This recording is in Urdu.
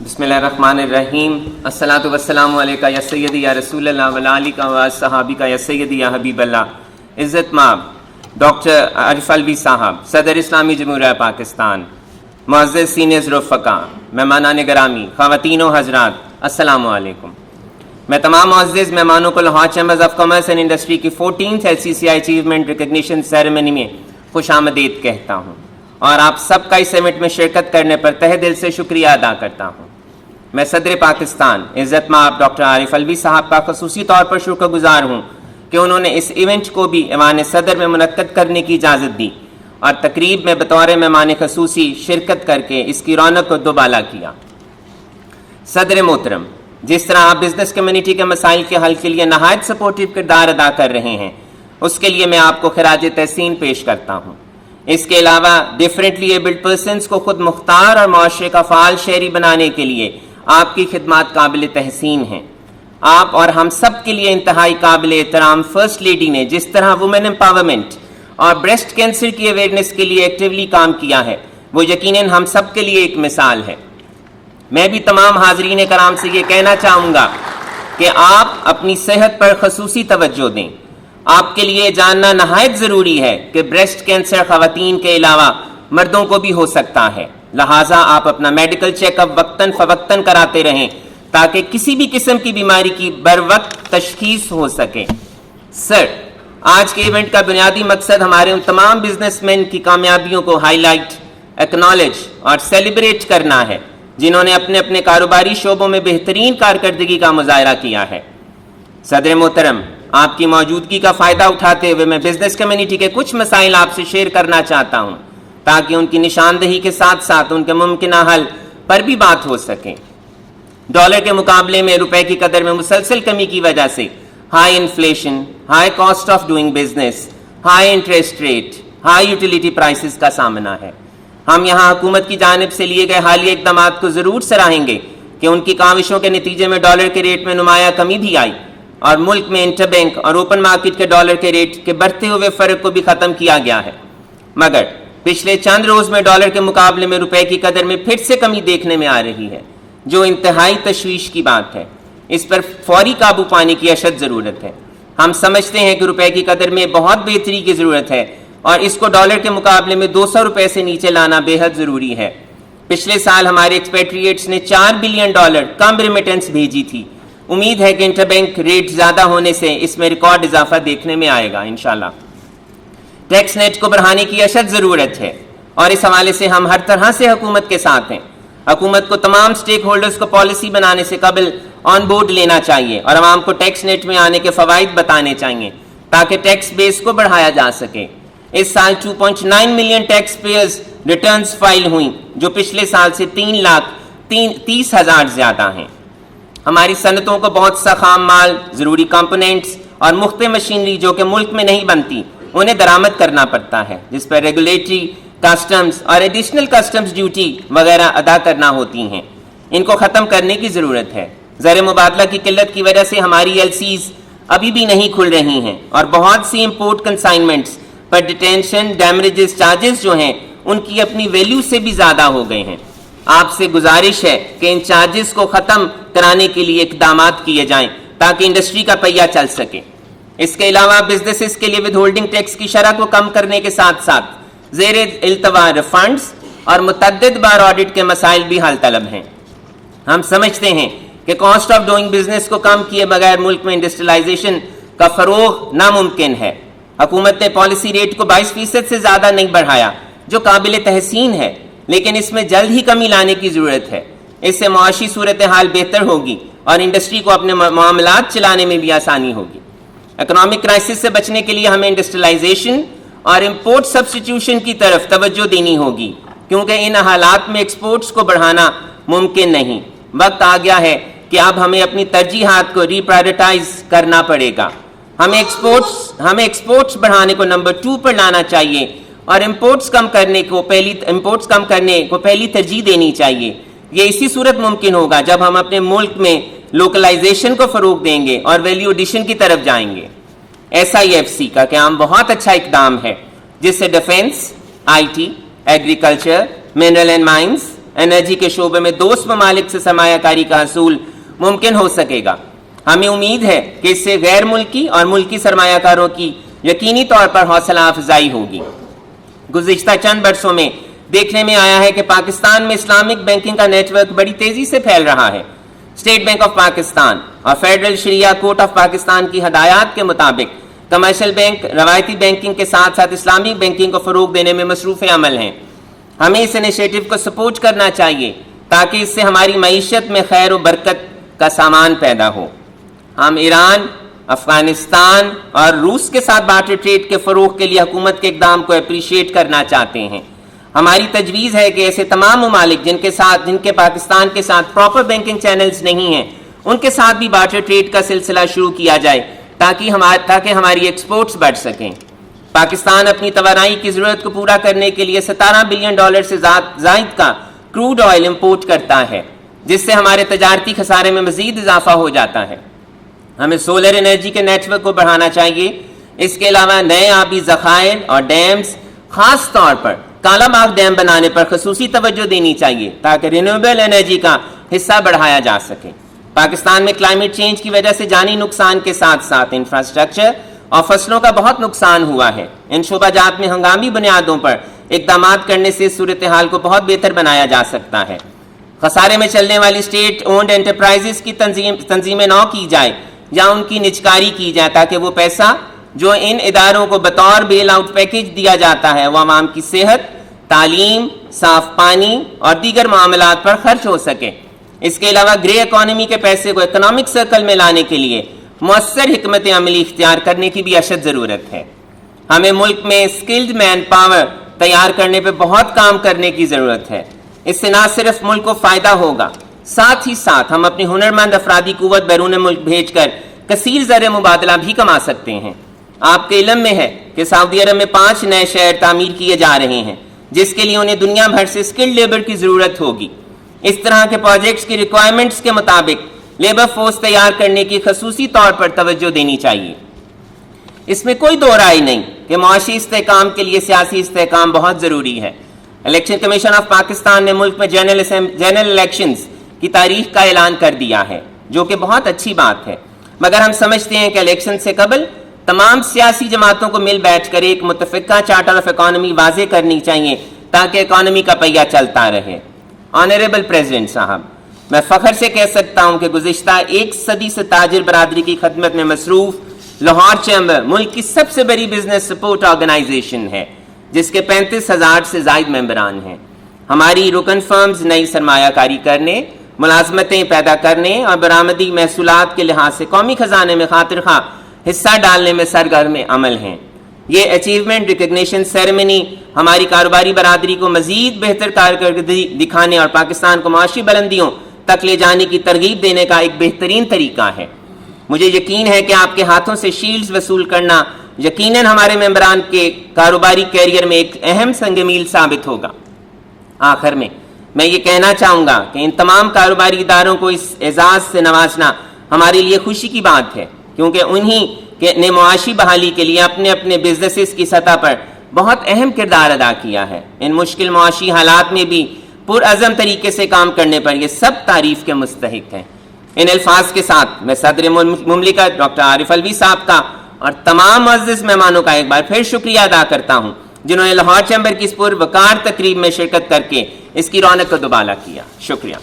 بسم اللہ الرحمن الرحیم. الصلاۃ والسلام علیکہ یا سیدی یا رسول اللہ وعلی آلہ و صحابہ یا سیدی یا حبیب اللہ. عزت مآب ڈاکٹر عارف الوی صاحب، صدر اسلامی جمہوریہ پاکستان، معزز سینئرز رفقا، مہمانان گرامی، خواتین و حضرات، السلام علیکم. میں تمام معزز مہمانوں کو Lahore chambers of commerce and industry کی 14th LCCI achievement recognition ceremony میں خوش آمدید کہتا ہوں اور آپ سب کا اس ایونٹ میں شرکت کرنے پر تہہ دل سے شکریہ ادا کرتا ہوں. میں صدر پاکستان عزت مآب ڈاکٹر عارف الوی صاحب کا خصوصی طور پر شکر گزار ہوں کہ انہوں نے اس ایونٹ کو بھی ایوان صدر میں منعقد کرنے کی اجازت دی اور تقریب میں بطور مہمان خصوصی شرکت کر کے اس کی رونق کو دوبالا کیا. صدر محترم، جس طرح آپ بزنس کمیونٹی کے مسائل کے حل کے لیے نہایت سپورٹیو کردار ادا کر رہے ہیں، اس کے لیے میں آپ کو خراج تحسین پیش کرتا ہوں. اس کے علاوہ ڈفرینٹلی ایبلڈ پرسنز کو خود مختار اور معاشرے کا فعال شہری بنانے کے لیے آپ کی خدمات قابل تحسین ہیں. آپ اور ہم سب کے لیے انتہائی قابل احترام فرسٹ لیڈی نے جس طرح وومن امپاورمنٹ اور بریسٹ کینسر کی اویئرنیس کے لیے ایکٹیولی کام کیا ہے، وہ یقیناً ہم سب کے لیے ایک مثال ہے. میں بھی تمام حاضرین کرام سے یہ کہنا چاہوں گا کہ آپ اپنی صحت پر خصوصی توجہ دیں. آپ کے لیے جاننا نہایت ضروری ہے کہ بریسٹ کینسر خواتین کے علاوہ مردوں کو بھی ہو سکتا ہے. لہٰذا آپ اپنا میڈیکل چیک اپ وقتاً فوقتاً کراتے رہیں تاکہ کسی بھی قسم کی بیماری کی بر وقت تشخیص ہو سکے. سر، آج کے ایونٹ کا بنیادی مقصد ہمارے ان تمام بزنس مین کی کامیابیوں کو ہائی لائٹ، ایکنالج اور سیلیبریٹ کرنا ہے جنہوں نے اپنے اپنے کاروباری شعبوں میں بہترین کارکردگی کا مظاہرہ کیا ہے. صدر محترم، آپ کی موجودگی کا فائدہ اٹھاتے ہوئے میں بزنس کمیونٹی کے کچھ مسائل آپ سے شیئر کرنا چاہتا ہوں تاکہ ان کی نشاندہی کے ساتھ ساتھ ان کے ممکنہ حل پر بھی بات ہو سکے. ڈالر کے مقابلے میں روپے کی قدر میں مسلسل کمی کی وجہ سے high inflation, high cost of doing business, high interest rate, high utility prices کا سامنا ہے. ہم یہاں حکومت کی جانب سے لیے گئے حالیہ اقدامات کو ضرور سراہیں گے کہ ان کی کاوشوں کے نتیجے میں ڈالر کے ریٹ میں نمایاں کمی بھی آئی اور ملک میں انٹر بینک اور اوپن مارکیٹ کے ڈالر کے ریٹ کے بڑھتے ہوئے فرق کو بھی ختم کیا گیا ہے. مگر پچھلے چند روز میں ڈالر کے مقابلے میں روپے کی قدر میں پھر سے کمی دیکھنے میں آ رہی ہے، جو انتہائی تشویش کی بات ہے. اس پر فوری قابو پانے کی اشد ضرورت ہے. ہم سمجھتے ہیں کہ روپے کی قدر میں بہت بہتری کی ضرورت ہے اور اس کو ڈالر کے مقابلے میں 200 روپے سے نیچے لانا بے حد ضروری ہے. پچھلے سال ہمارے ایکسپیٹریٹس نے $4 بلین کم ریمیٹنس بھیجی تھی. امید ہے کہ انٹر بینک ریٹ زیادہ ہونے سے اس میں ریکارڈ اضافہ دیکھنے میں آئے گا انشاءاللہ. ٹیکس نیٹ کو بڑھانے کی اشد ضرورت ہے اور اس حوالے سے ہم ہر طرح سے حکومت کے ساتھ ہیں. حکومت کو تمام سٹیک ہولڈرز کو پالیسی بنانے سے قبل آن بورڈ لینا چاہیے اور عوام کو ٹیکس نیٹ میں آنے کے فوائد بتانے چاہیے تاکہ ٹیکس بیس کو بڑھایا جا سکے. اس سال 2.9 million taxpayers returns file ہوئیں جو پچھلے سال سے 3,30,000 زیادہ ہیں. ہماری صنعتوں کو بہت سا خام مال، ضروری کمپوننٹس اور مختلف مشینری جو کہ ملک میں نہیں بنتی انہیں درآمد کرنا پڑتا ہے، جس پر ریگولیٹری، کسٹمز اور ایڈیشنل کسٹمز ڈیوٹی وغیرہ ادا کرنا ہوتی ہیں. ان کو ختم کرنے کی ضرورت ہے. زر مبادلہ کی قلت کی وجہ سے ہماری LCs ابھی بھی نہیں کھل رہی ہیں اور بہت سی امپورٹ کنسائنمنٹس پر ڈیٹینشن ڈیمیجز چارجز جو ہیں ان کی اپنی ویلیو سے بھی زیادہ ہو گئے ہیں. آپ سے گزارش ہے کہ ان چارجز کو ختم کرانے کے لیے اقدامات کیے جائیں تاکہ انڈسٹری کا پہیہ چل سکے. اس کے علاوہ بزنسز کے لیے ود ہولڈنگ ٹیکس کی شرح کو کم کرنے کے ساتھ ساتھ زیر التوا ریفنڈز اور متعدد بار آڈٹ کے مسائل بھی حل طلب ہیں. ہم سمجھتے ہیں کہ کاسٹ آف ڈوئنگ بزنس کو کم کیے بغیر ملک میں انڈسٹریلائزیشن کا فروغ ناممکن ہے. حکومت نے پالیسی ریٹ کو 22% سے زیادہ نہیں بڑھایا جو قابل تحسین ہے، لیکن اس میں جلد ہی کمی لانے کی ضرورت ہے. اس سے معاشی صورتحال بہتر ہوگی اور انڈسٹری کو اپنے معاملات چلانے میں بھی آسانی ہوگی. اکنامک کرائسس سے بچنے کے لیے ہمیں انڈسٹریلائزیشن اور امپورٹ سبسٹیٹیوشن کی طرف توجہ دینی ہوگی کیونکہ ان حالات میں ایکسپورٹس کو بڑھانا ممکن نہیں. وقت آ گیا ہے کہ اب ہمیں اپنی ترجیحات کو ری پرائیورٹائز کرنا پڑے گا. ہمیں ایکسپورٹس بڑھانے کو نمبر 2 پر لانا چاہیے اور امپورٹس کم کرنے کو پہلی ترجیح دینی چاہیے. یہ اسی صورت ممکن ہوگا جب ہم اپنے ملک میں لوکلائزیشن کو فروغ دیں گے اور ویلیو ایڈیشن کی طرف جائیں گے. SIFC کا قیام بہت اچھا اقدام ہے جس سے defence, IT، agriculture, mineral and mines, energy کے شعبے میں دوست ممالک سے سرمایہ کاری کا حصول ممکن ہو سکے گا۔ ہمیں امید ہے کہ اس سے غیر ملکی اور ملکی سرمایہ کاروں کی یقینی طور پر حوصلہ افزائی ہوگی۔ گزشتہ چند برسوں میں دیکھنے میں آیا ہے کہ پاکستان میں اسلامک بینکنگ کا نیٹ ورک بڑی تیزی سے پھیل رہا ہے۔ اسٹیٹ بینک آف پاکستان اور federal Shariah court of Pakistan کی ہدایات کے مطابق کمرشل بینک روایتی بینکنگ کے ساتھ ساتھ اسلامک بینکنگ کو فروغ دینے میں مصروف عمل ہیں۔ ہمیں اس انیشیٹو کو سپورٹ کرنا چاہیے تاکہ اس سے ہماری معیشت میں خیر و برکت کا سامان پیدا ہو۔ ہم ایران، افغانستان اور روس کے ساتھ بارٹر ٹریڈ کے فروغ کے لیے حکومت کے اقدام کو اپریشیٹ کرنا چاہتے ہیں۔ ہماری تجویز ہے کہ ایسے تمام ممالک جن کے پاکستان کے ساتھ پراپر بینکنگ چینلز نہیں ہیں، ان کے ساتھ بھی بارٹر ٹریڈ کا سلسلہ شروع کیا جائے تاکہ ہماری ایکسپورٹس بڑھ سکیں۔ پاکستان اپنی توانائی کی ضرورت کو پورا کرنے کے لیے $17 بلین سے زائد کا کروڈ آئل امپورٹ کرتا ہے، جس سے ہمارے تجارتی خسارے میں مزید اضافہ ہو جاتا ہے۔ ہمیں سولر انرجی کے نیٹ ورک کو بڑھانا چاہیے۔ اس کے علاوہ نئے آبی ذخائر اور ڈیمز، خاص طور پر کالا باغ ڈیم بنانے پر خصوصی توجہ دینی چاہیے تاکہ رینیویبل انرجی کا حصہ بڑھایا جا سکے۔ پاکستان میں کلائمیٹ چینج کی وجہ سے جانی نقصان کے ساتھ ساتھ انفراسٹرکچر اور فصلوں کا بہت نقصان ہوا ہے۔ ان شعبہ جات میں ہنگامی بنیادوں پر اقدامات کرنے سے صورتحال کو بہت بہتر بنایا جا سکتا ہے۔ خسارے میں چلنے والی اسٹیٹ اونڈ انٹرپرائزز کی تنظیم نو کی جائے یا ان کی نجکاری کی جائے تاکہ وہ پیسہ جو ان اداروں کو بطور بیل آؤٹ پیکج دیا جاتا ہے وہ عوام کی صحت، تعلیم، صاف پانی اور دیگر معاملات پر خرچ ہو سکے۔ اس کے علاوہ گرے اکانومی کے پیسے کو اکنامک سرکل میں لانے کے لیے مؤثر حکمت عملی اختیار کرنے کی بھی اشد ضرورت ہے۔ ہمیں ملک میں اسکلڈ مین پاور تیار کرنے پہ بہت کام کرنے کی ضرورت ہے۔ اس سے نہ صرف ملک کو فائدہ ہوگا، ساتھ ہی ساتھ ہم اپنی ہنرمند افرادی قوت بیرون ملک بھیج کر کثیر زر مبادلہ بھی کما سکتے ہیں۔ آپ کے علم میں ہے کہ سعودی عرب میں 5 نئے شہر تعمیر کیے جا رہے ہیں، جس کے لیے انہیں دنیا بھر سے اسکلڈ لیبر کی ضرورت ہوگی۔ اس طرح کے پروجیکٹس کی ریکوائرمنٹس کے مطابق لیبر فورس تیار کرنے کی خصوصی طور پر توجہ دینی چاہیے۔ اس میں کوئی دو رائے نہیں کہ معاشی استحکام کے لیے سیاسی استحکام بہت ضروری ہے۔ الیکشن کمیشن آف پاکستان نے ملک میں جنرل الیکشنز کی تاریخ کا اعلان کر دیا ہے، جو کہ بہت اچھی بات ہے، مگر ہم سمجھتے ہیں کہ الیکشن سے قبل تمام سیاسی جماعتوں کو مل بیٹھ کر ایک متفقہ چارٹر آف اکانومی واضح کرنی چاہیے تاکہ اکانومی کا پہیہ چلتا رہے۔ آنریبل پریزیڈنٹ صاحب، میں فخر سے کہہ سکتا ہوں کہ گزشتہ 1 صدی سے تاجر برادری کی خدمت میں مصروف لاہور چیمبر ملک کی سب سے بڑی بزنس سپورٹ آرگنائزیشن ہے، جس کے 35,000 سے زائد ممبران ہیں۔ ہماری رکن فرمز نئی سرمایہ کاری کرنے، ملازمتیں پیدا کرنے اور برآمدی محصولات کے لحاظ سے قومی خزانے میں خاطر خواہ حصہ ڈالنے میں سرگرم عمل ہیں۔ یہ اچیومنٹ ریکگنیشن سیریمنی ہماری کاروباری برادری کو مزید بہتر کارکردگی دکھانے اور پاکستان کو معاشی بلندیوں تک لے جانے کی ترغیب دینے کا ایک بہترین طریقہ ہے۔ مجھے یقین ہے کہ آپ کے ہاتھوں سے شیلڈز وصول کرنا یقیناً ہمارے ممبران کے کاروباری کیریئر میں ایک اہم سنگ میل ثابت ہوگا۔ آخر میں یہ کہنا چاہوں گا کہ ان تمام کاروباری اداروں کو اس اعزاز سے نوازنا ہمارے لیے خوشی کی بات ہے، کیونکہ انہی نے معاشی بحالی کے لیے اپنے اپنے بزنسز کی سطح پر بہت اہم کردار ادا کیا ہے۔ ان مشکل معاشی حالات میں بھی پرعزم طریقے سے کام کرنے پر یہ سب تعریف کے مستحق ہیں۔ ان الفاظ کے ساتھ میں صدر مملکت ڈاکٹر عارف الوی صاحب کا اور تمام معزز مہمانوں کا ایک بار پھر شکریہ ادا کرتا ہوں، جنہوں نے لاہور چیمبر کی اس پروقار تقریب میں شرکت کر کے اس کی رونق کو دوبالا کیا۔ شکریہ۔